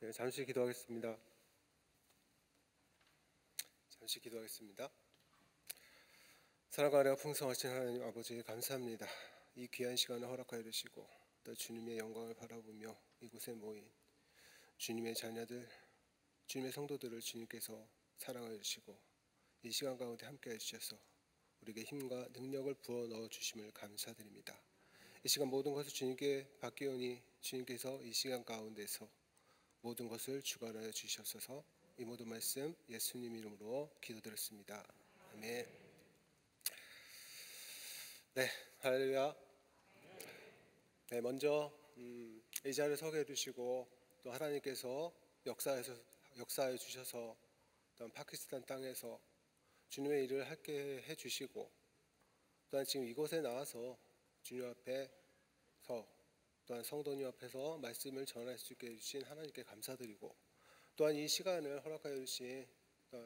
네, 잠시 기도하겠습니다. 사랑하며 풍성하신 하나님 아버지 감사합니다. 이 귀한 시간을 허락하여 주시고 또 주님의 영광을 바라보며 이곳에 모인 주님의 자녀들, 주님의 성도들을 주님께서 사랑하여 주시고 이 시간 가운데 함께해 주셔서 우리에게 힘과 능력을 부어 넣어 주심을 감사드립니다. 이 시간 모든 것을 주님께 받기오니 주님께서 이 시간 가운데서 모든 것을 주관하여 주시옵소서. 이 모든 말씀 예수님 이름으로 기도드렸습니다. 아멘. 네, 할렐루야. 네, 먼저 이 자리에 서게 해주시고 또 하나님께서 역사해 주셔서 또한 파키스탄 땅에서 주님의 일을 하게 해주시고 또한 지금 이곳에 나와서 주님 앞에서 또한 성도님 앞에서 말씀을 전할 수 있게 해주신 하나님께 감사드리고 또한 이 시간을 허락하여 주신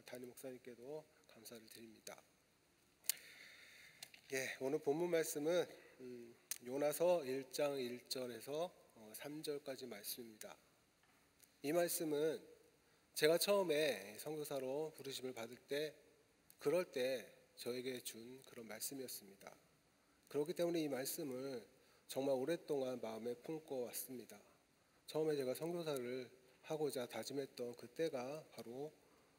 담임 목사님께도 감사를 드립니다. 오늘 본문 말씀은 요나서 1장 1절에서 3절까지 말씀입니다. 이 말씀은 제가 처음에 선교사로 부르심을 받을 때 그럴 때 저에게 준 그런 말씀이었습니다. 그렇기 때문에 이 말씀을 정말 오랫동안 마음에 품고 왔습니다. 처음에 제가 선교사를 하고자 다짐했던 그때가 바로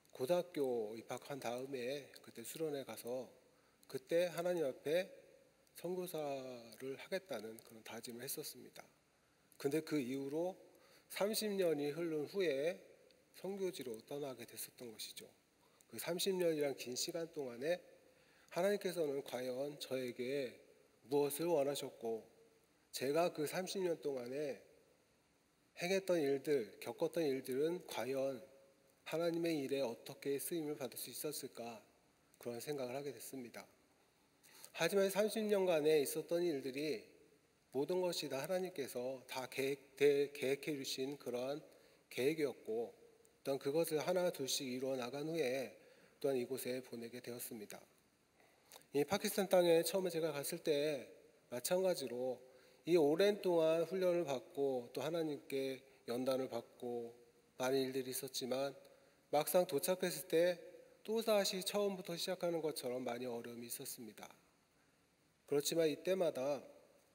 고등학교 입학한 다음에 그때 수련회 가서 그때 하나님 앞에 선교사를 하겠다는 그런 다짐을 했었습니다. 근데 그 이후로 30년이 흐른 후에 선교지로 떠나게 됐었던 것이죠. 그 30년이란 긴 시간 동안에 하나님께서는 과연 저에게 무엇을 원하셨고 제가 그 30년 동안에 행했던 일들, 겪었던 일들은 과연 하나님의 일에 어떻게 쓰임을 받을 수 있었을까 그런 생각을 하게 됐습니다. 하지만 30년간에 있었던 일들이 모든 것이 다 하나님께서 다 계획해 주신 그런 계획이었고 또한 그것을 하나 둘씩 이루어 나간 후에 또한 이곳에 보내게 되었습니다. 이 파키스탄 땅에 처음에 제가 갔을 때 마찬가지로 이 오랜 동안 훈련을 받고 또 하나님께 연단을 받고 많은 일들이 있었지만 막상 도착했을 때 또다시 처음부터 시작하는 것처럼 많이 어려움이 있었습니다. 그렇지만 이때마다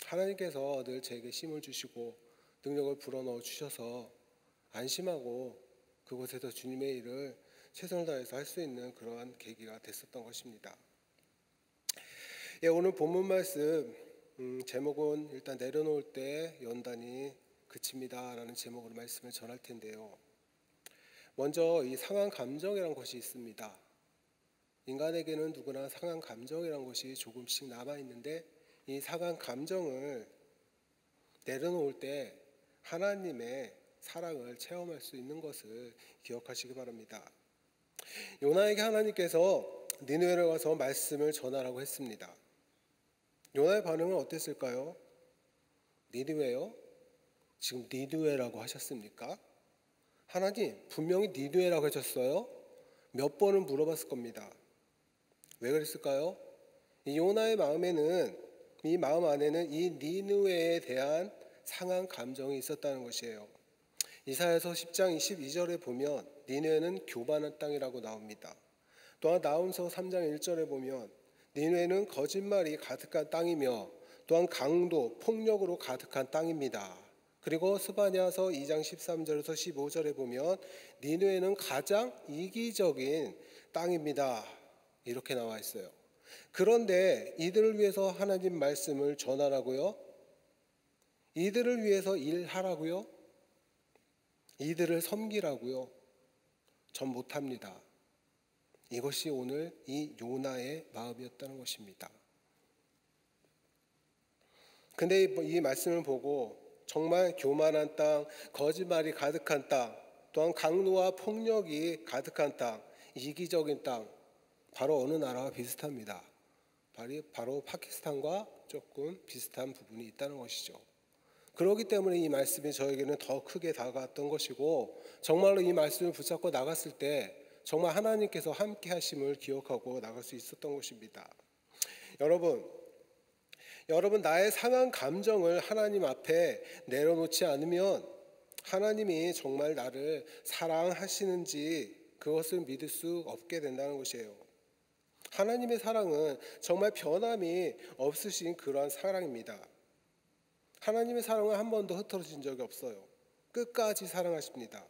하나님께서 늘 제게 힘을 주시고 능력을 불어넣어 주셔서 안심하고 그곳에서 주님의 일을 최선을 다해서 할 수 있는 그러한 계기가 됐었던 것입니다. 오늘 본문 말씀 제목은 일단 내려놓을 때 연단이 그칩니다 라는 제목으로 말씀을 전할 텐데요. 먼저 이 상한 감정이라는 것이 있습니다. 인간에게는 누구나 상한 감정이라는 것이 조금씩 남아있는데 이 상한 감정을 내려놓을 때 하나님의 사랑을 체험할 수 있는 것을 기억하시기 바랍니다. 요나에게 하나님께서 니느웨를 가서 말씀을 전하라고 했습니다. 요나의 반응은 어땠을까요? 니느웨요? 지금 니느웨라고 하셨습니까? 하나님 분명히 니느웨라고 하셨어요? 몇 번을 물어봤을 겁니다. 왜 그랬을까요? 이 요나의 마음에는 이 마음 안에는 이 니느웨에 대한 상한 감정이 있었다는 것이에요. 이사야서 10장 22절에 보면 니느웨는 교만한 땅이라고 나옵니다. 또한 나훔서 3장 1절에 보면 니느웨는 거짓말이 가득한 땅이며 또한 강도, 폭력으로 가득한 땅입니다. 그리고 스바냐서 2장 13절에서 15절에 보면 니느웨는 가장 이기적인 땅입니다. 이렇게 나와 있어요. 그런데 이들을 위해서 하나님 말씀을 전하라고요? 이들을 위해서 일하라고요? 이들을 섬기라고요? 전 못합니다. 이것이 오늘 이 요나의 마음이었다는 것입니다. 근데 이 말씀을 보고 정말 교만한 땅, 거짓말이 가득한 땅, 또한 강도와 폭력이 가득한 땅, 이기적인 땅, 바로 어느 나라와 비슷합니다. 바로 파키스탄과 조금 비슷한 부분이 있다는 것이죠. 그렇기 때문에 이 말씀이 저에게는 더 크게 다가왔던 것이고 정말로 이 말씀을 붙잡고 나갔을 때 정말 하나님께서 함께 하심을 기억하고 나갈 수 있었던 것입니다. 여러분 나의 상한 감정을 하나님 앞에 내려놓지 않으면 하나님이 정말 나를 사랑하시는지 그것을 믿을 수 없게 된다는 것이에요. 하나님의 사랑은 정말 변함이 없으신 그러한 사랑입니다. 하나님의 사랑은 한 번도 흩어진 적이 없어요. 끝까지 사랑하십니다.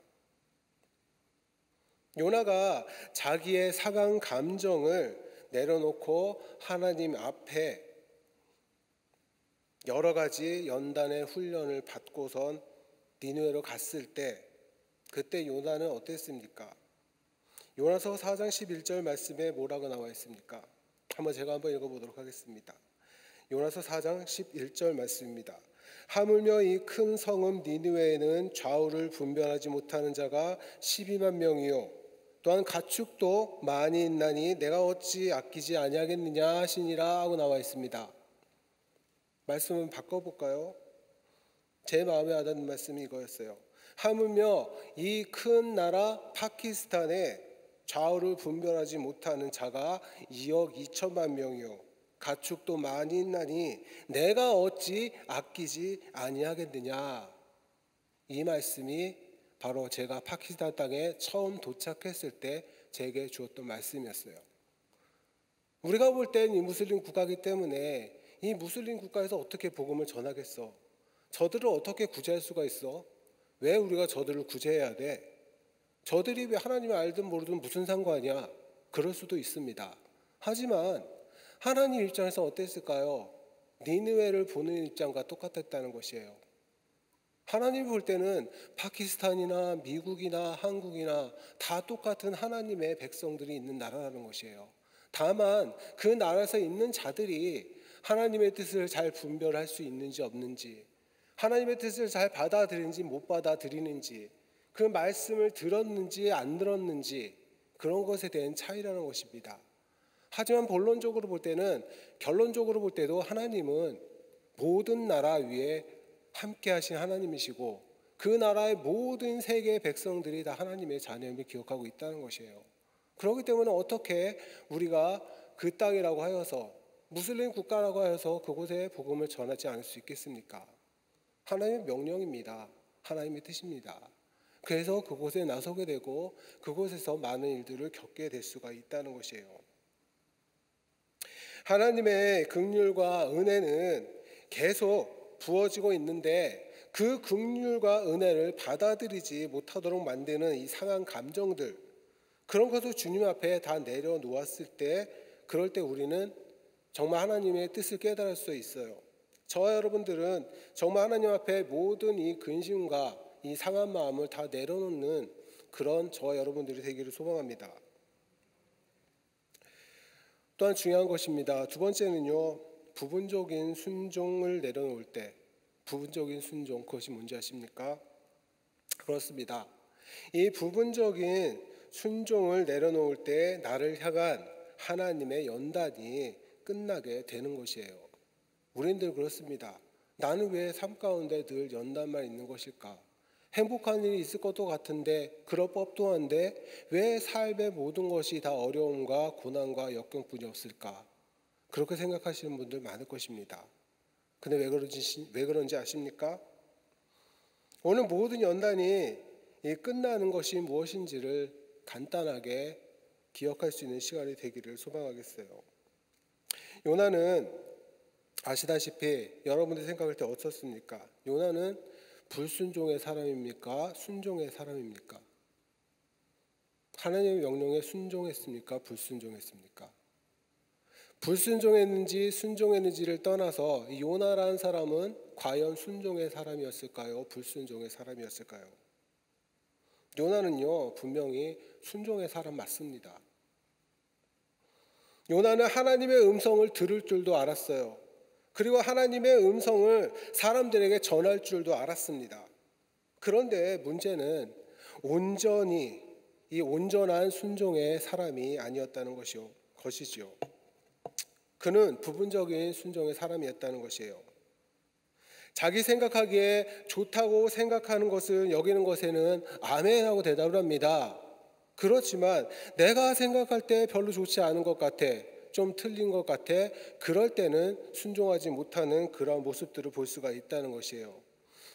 요나가 자기의 상한 감정을 내려놓고 하나님 앞에 여러 가지 연단의 훈련을 받고선 니느웨로 갔을 때 그때 요나는 어땠습니까? 요나서 4장 11절 말씀에 뭐라고 나와 있습니까? 제가 한번 읽어보도록 하겠습니다. 요나서 4장 11절 말씀입니다. 하물며 이 큰 성읍 니느웨에는 좌우를 분별하지 못하는 자가 12만 명이요 또한 가축도 많이 있나니 내가 어찌 아끼지 아니하겠느냐 하시니라 하고 나와 있습니다. 말씀을 바꿔볼까요? 제 마음에 와닿는 말씀이 이거였어요. 하물며 이 큰 나라 파키스탄에 좌우를 분별하지 못하는 자가 2억 2천만 명이요 가축도 많이 있나니 내가 어찌 아끼지 아니하겠느냐. 이 말씀이 바로 제가 파키스탄 땅에 처음 도착했을 때 제게 주었던 말씀이었어요. 우리가 볼 땐 이 무슬림 국가이기 때문에 이 무슬림 국가에서 어떻게 복음을 전하겠어? 저들을 어떻게 구제할 수가 있어? 왜 우리가 저들을 구제해야 돼? 저들이 왜 하나님을 알든 모르든 무슨 상관이야? 그럴 수도 있습니다. 하지만 하나님 입장에서 어땠을까요? 니느웨를 보는 입장과 똑같았다는 것이에요. 하나님 볼 때는 파키스탄이나 미국이나 한국이나 다 똑같은 하나님의 백성들이 있는 나라라는 것이에요. 다만 그 나라에서 있는 자들이 하나님의 뜻을 잘 분별할 수 있는지 없는지, 하나님의 뜻을 잘 받아들이는지 못 받아들이는지, 그 말씀을 들었는지 안 들었는지 그런 것에 대한 차이라는 것입니다. 하지만 결론적으로 볼 때도 하나님은 모든 나라 위에 함께 하신 하나님이시고 그 나라의 모든 세계의 백성들이 다 하나님의 자녀임을 기억하고 있다는 것이에요. 그렇기 때문에 어떻게 우리가 그 땅이라고 하여서 무슬림 국가라고 하여서 그곳에 복음을 전하지 않을 수 있겠습니까? 하나님의 명령입니다. 하나님의 뜻입니다. 그래서 그곳에 나서게 되고 그곳에서 많은 일들을 겪게 될 수가 있다는 것이에요. 하나님의 긍휼과 은혜는 계속 부어지고 있는데 그 긍휼과 은혜를 받아들이지 못하도록 만드는 이 상한 감정들, 그런 것을 주님 앞에 다 내려놓았을 때, 그럴 때 우리는 정말 하나님의 뜻을 깨달을 수 있어요. 저와 여러분들은 정말 하나님 앞에 모든 이 근심과 이 상한 마음을 다 내려놓는 그런 저와 여러분들이 되기를 소망합니다. 또한 중요한 것입니다. 두 번째는요, 부분적인 순종을 내려놓을 때, 부분적인 순종, 그것이 뭔지 아십니까? 그렇습니다. 이 부분적인 순종을 내려놓을 때 나를 향한 하나님의 연단이 끝나게 되는 것이에요. 우리들 그렇습니다. 나는 왜 삶 가운데 늘 연단만 있는 것일까? 행복한 일이 있을 것도 같은데, 그럴 법도 한데 왜 삶의 모든 것이 다 어려움과 고난과 역경뿐이 없을까? 그렇게 생각하시는 분들 많을 것입니다. 근데 왜 그런지 아십니까? 오늘 모든 연단이 끝나는 것이 무엇인지를 간단하게 기억할 수 있는 시간이 되기를 소망하겠어요. 요나는 아시다시피 여러분들 생각할 때 어떻습니까? 요나는 불순종의 사람입니까? 순종의 사람입니까? 하나님의 명령에 순종했습니까? 불순종했습니까? 불순종했는지 순종했는지를 떠나서 요나라는 사람은 과연 순종의 사람이었을까요? 불순종의 사람이었을까요? 요나는요, 분명히 순종의 사람 맞습니다. 요나는 하나님의 음성을 들을 줄도 알았어요. 그리고 하나님의 음성을 사람들에게 전할 줄도 알았습니다. 그런데 문제는 온전히 이 온전한 순종의 사람이 아니었다는 것이지요. 그는 부분적인 순종의 사람이었다는 것이에요. 자기 생각하기에 좋다고 생각하는 것을 여기는 것에는 아멘하고 대답을 합니다. 그렇지만 내가 생각할 때 별로 좋지 않은 것 같아, 좀 틀린 것 같아, 그럴 때는 순종하지 못하는 그런 모습들을 볼 수가 있다는 것이에요.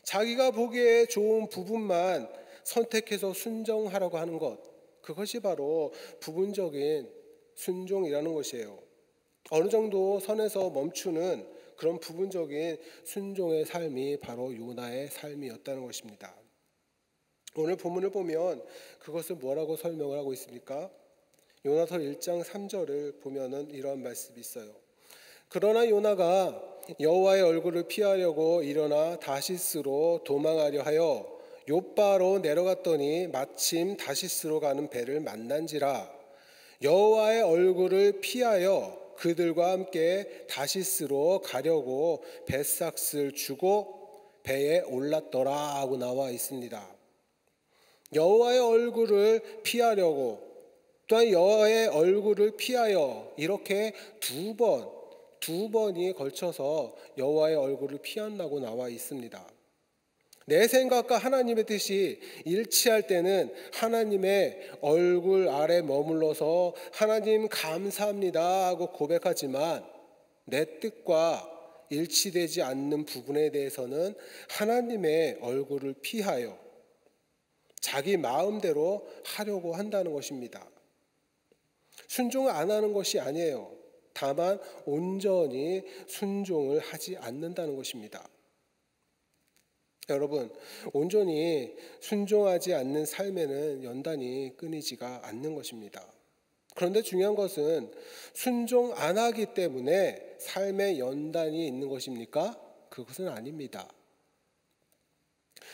자기가 보기에 좋은 부분만 선택해서 순종하라고 하는 것, 그것이 바로 부분적인 순종이라는 것이에요. 어느 정도 선에서 멈추는 그런 부분적인 순종의 삶이 바로 요나의 삶이었다는 것입니다. 오늘 본문을 보면 그것을 뭐라고 설명을 하고 있습니까? 요나서 1장 3절을 보면은 이러한 말씀이 있어요. 그러나 요나가 여호와의 얼굴을 피하려고 일어나 다시스로 도망하려 하여 욥바로 내려갔더니 마침 다시스로 가는 배를 만난지라. 여호와의 얼굴을 피하여 그들과 함께 다시스로 가려고 뱃삭스를 주고 배에 올랐더라 하고 나와 있습니다. 여호와의 얼굴을 피하려고, 또한 여호와의 얼굴을 피하여, 이렇게 두 번이 걸쳐서 여호와의 얼굴을 피한다고 나와 있습니다. 내 생각과 하나님의 뜻이 일치할 때는 하나님의 얼굴 아래 머물러서 하나님 감사합니다 하고 고백하지만, 내 뜻과 일치되지 않는 부분에 대해서는 하나님의 얼굴을 피하여 자기 마음대로 하려고 한다는 것입니다. 순종을 안 하는 것이 아니에요. 다만 온전히 순종을 하지 않는다는 것입니다. 여러분, 온전히 순종하지 않는 삶에는 연단이 끊이지가 않는 것입니다. 그런데 중요한 것은 순종 안 하기 때문에 삶에 연단이 있는 것입니까? 그것은 아닙니다.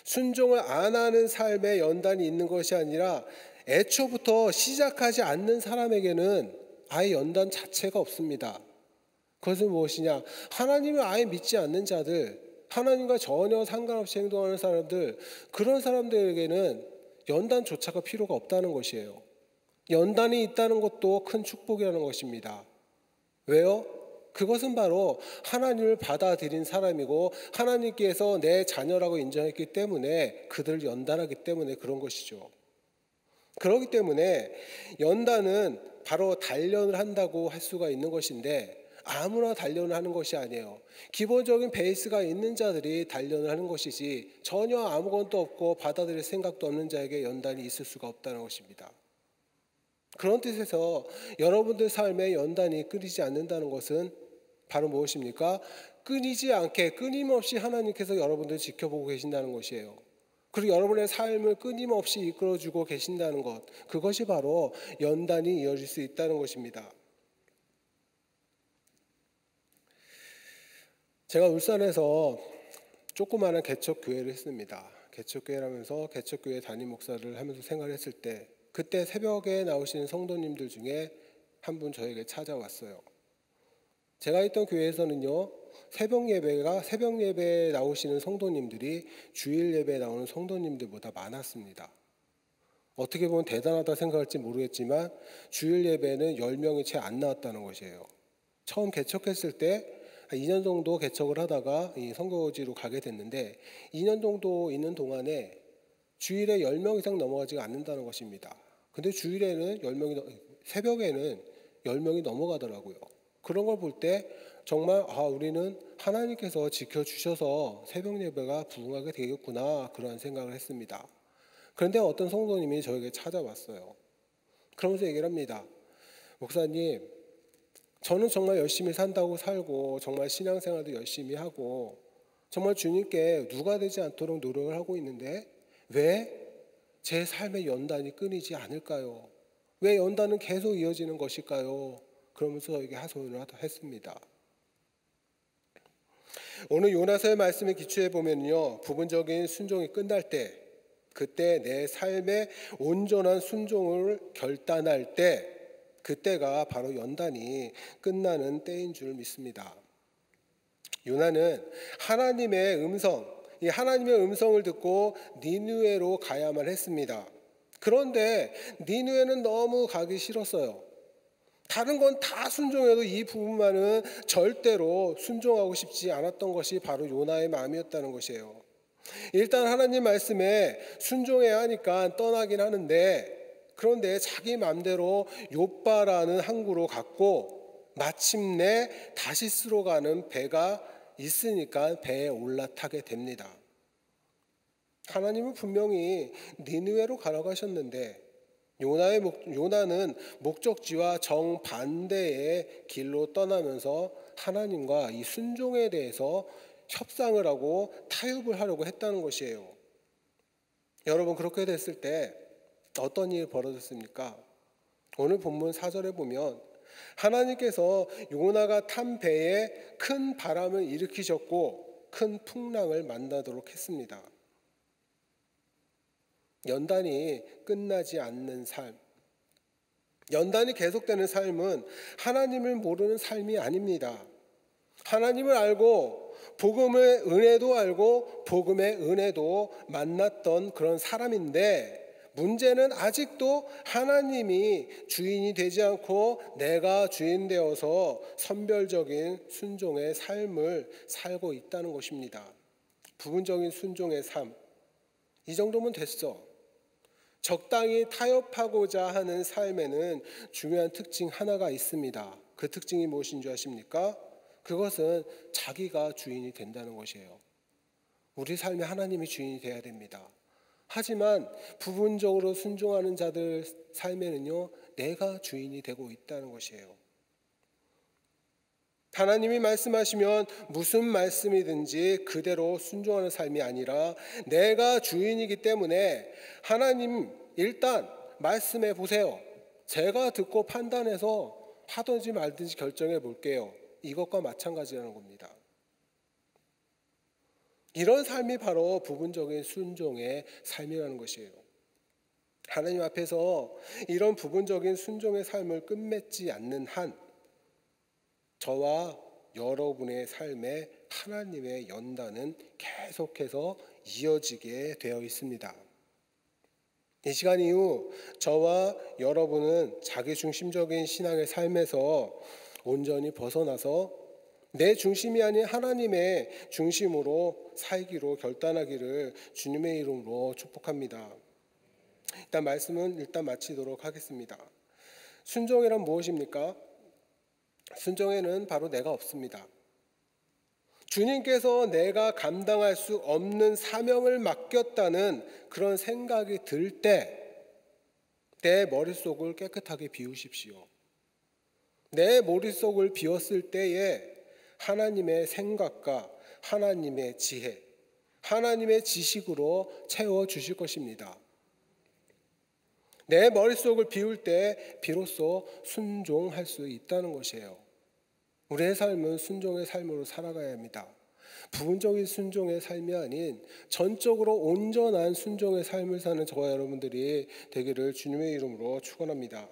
순종을 안 하는 삶에 연단이 있는 것이 아니라 애초부터 시작하지 않는 사람에게는 아예 연단 자체가 없습니다. 그것은 무엇이냐? 하나님을 아예 믿지 않는 자들, 하나님과 전혀 상관없이 행동하는 사람들, 그런 사람들에게는 연단조차가 필요가 없다는 것이에요. 연단이 있다는 것도 큰 축복이라는 것입니다. 왜요? 그것은 바로 하나님을 받아들인 사람이고 하나님께서 내 자녀라고 인정했기 때문에 그들을 연단하기 때문에 그런 것이죠. 그렇기 때문에 연단은 바로 단련을 한다고 할 수가 있는 것인데, 아무나 단련을 하는 것이 아니에요. 기본적인 베이스가 있는 자들이 단련을 하는 것이지, 전혀 아무것도 없고 받아들일 생각도 없는 자에게 연단이 있을 수가 없다는 것입니다. 그런 뜻에서 여러분들 삶에 연단이 끊이지 않는다는 것은 바로 무엇입니까? 끊이지 않게 끊임없이 하나님께서 여러분들을 지켜보고 계신다는 것이에요. 그리고 여러분의 삶을 끊임없이 이끌어주고 계신다는 것, 그것이 바로 연단이 이어질 수 있다는 것입니다. 제가 울산에서 조그마한 개척교회를 했습니다. 개척교회라면서 개척교회 담임 목사를 하면서 생활했을 때, 그때 새벽에 나오시는 성도님들 중에 한 분 저에게 찾아왔어요. 제가 있던 교회에서는요, 새벽 예배에 나오시는 성도님들이 주일 예배에 나오는 성도님들보다 많았습니다. 어떻게 보면 대단하다 생각할지 모르겠지만 주일 예배는 10명이 채 안 나왔다는 것이에요. 처음 개척했을 때 2년 정도 개척을 하다가 이 선교지로 가게 됐는데, 2년 정도 있는 동안에 주일에 10명 이상 넘어가지가 않는다는 것입니다. 근데 새벽에는 10명이 넘어가더라고요. 그런 걸 볼 때 정말 우리는 하나님께서 지켜주셔서 새벽 예배가 부흥하게 되겠구나, 그런 생각을 했습니다. 그런데 어떤 성도님이 저에게 찾아왔어요. 그러면서 얘기를 합니다. 목사님, 저는 정말 열심히 산다고 살고 정말 신앙생활도 열심히 하고 정말 주님께 누가 되지 않도록 노력을 하고 있는데 왜 제 삶의 연단이 끊이지 않을까요? 왜 연단은 계속 이어지는 것일까요? 그러면서 저에게 하소연을 했습니다. 오늘 요나서의 말씀에 기초해 보면요, 부분적인 순종이 끝날 때, 그때 내 삶의 온전한 순종을 결단할 때, 그때가 바로 연단이 끝나는 때인 줄 믿습니다. 요나는 이 하나님의 음성을 듣고 니느웨로 가야만 했습니다. 그런데 니느웨는 너무 가기 싫었어요. 다른 건 다 순종해도 이 부분만은 절대로 순종하고 싶지 않았던 것이 바로 요나의 마음이었다는 것이에요. 일단 하나님 말씀에 순종해야 하니까 떠나긴 하는데, 그런데 자기 마음대로 욥바라는 항구로 갔고 마침내 다시스로 가는 배가 있으니까 배에 올라타게 됩니다. 하나님은 분명히 니느웨로 가라고 하셨는데 요나는 목적지와 정반대의 길로 떠나면서 하나님과 이 순종에 대해서 협상을 하고 타협을 하려고 했다는 것이에요. 여러분, 그렇게 됐을 때 어떤 일이 벌어졌습니까? 오늘 본문 4절에 보면 하나님께서 요나가 탄 배에 큰 바람을 일으키셨고 큰 풍랑을 만나도록 했습니다. 연단이 끝나지 않는 삶, 연단이 계속되는 삶은 하나님을 모르는 삶이 아닙니다. 하나님을 알고 복음의 은혜도 알고 복음의 은혜도 만났던 그런 사람인데, 문제는 아직도 하나님이 주인이 되지 않고 내가 주인 되어서 선별적인 순종의 삶을 살고 있다는 것입니다. 부분적인 순종의 삶, 이 정도면 됐어. 적당히 타협하고자 하는 삶에는 중요한 특징 하나가 있습니다. 그 특징이 무엇인 줄 아십니까? 그것은 자기가 주인이 된다는 것이에요. 우리 삶에 하나님이 주인이 되어야 됩니다. 하지만 부분적으로 순종하는 자들 삶에는요, 내가 주인이 되고 있다는 것이에요. 하나님이 말씀하시면 무슨 말씀이든지 그대로 순종하는 삶이 아니라 내가 주인이기 때문에 하나님 일단 말씀해 보세요. 제가 듣고 판단해서 하든지 말든지 결정해 볼게요. 이것과 마찬가지라는 겁니다. 이런 삶이 바로 부분적인 순종의 삶이라는 것이에요. 하나님 앞에서 이런 부분적인 순종의 삶을 끝맺지 않는 한 저와 여러분의 삶에 하나님의 연단은 계속해서 이어지게 되어 있습니다. 이 시간 이후 저와 여러분은 자기중심적인 신앙의 삶에서 온전히 벗어나서 내 중심이 아닌 하나님의 중심으로 살기로 결단하기를 주님의 이름으로 축복합니다. 일단 말씀은 마치도록 하겠습니다. 순종이란 무엇입니까? 순종에는 바로 내가 없습니다. 주님께서 내가 감당할 수 없는 사명을 맡겼다는 그런 생각이 들 때 내 머릿속을 깨끗하게 비우십시오. 내 머릿속을 비웠을 때에 하나님의 생각과 하나님의 지혜, 하나님의 지식으로 채워주실 것입니다. 내 머릿속을 비울 때 비로소 순종할 수 있다는 것이에요. 우리의 삶은 순종의 삶으로 살아가야 합니다. 부분적인 순종의 삶이 아닌 전적으로 온전한 순종의 삶을 사는 저와 여러분들이 되기를 주님의 이름으로 축원합니다.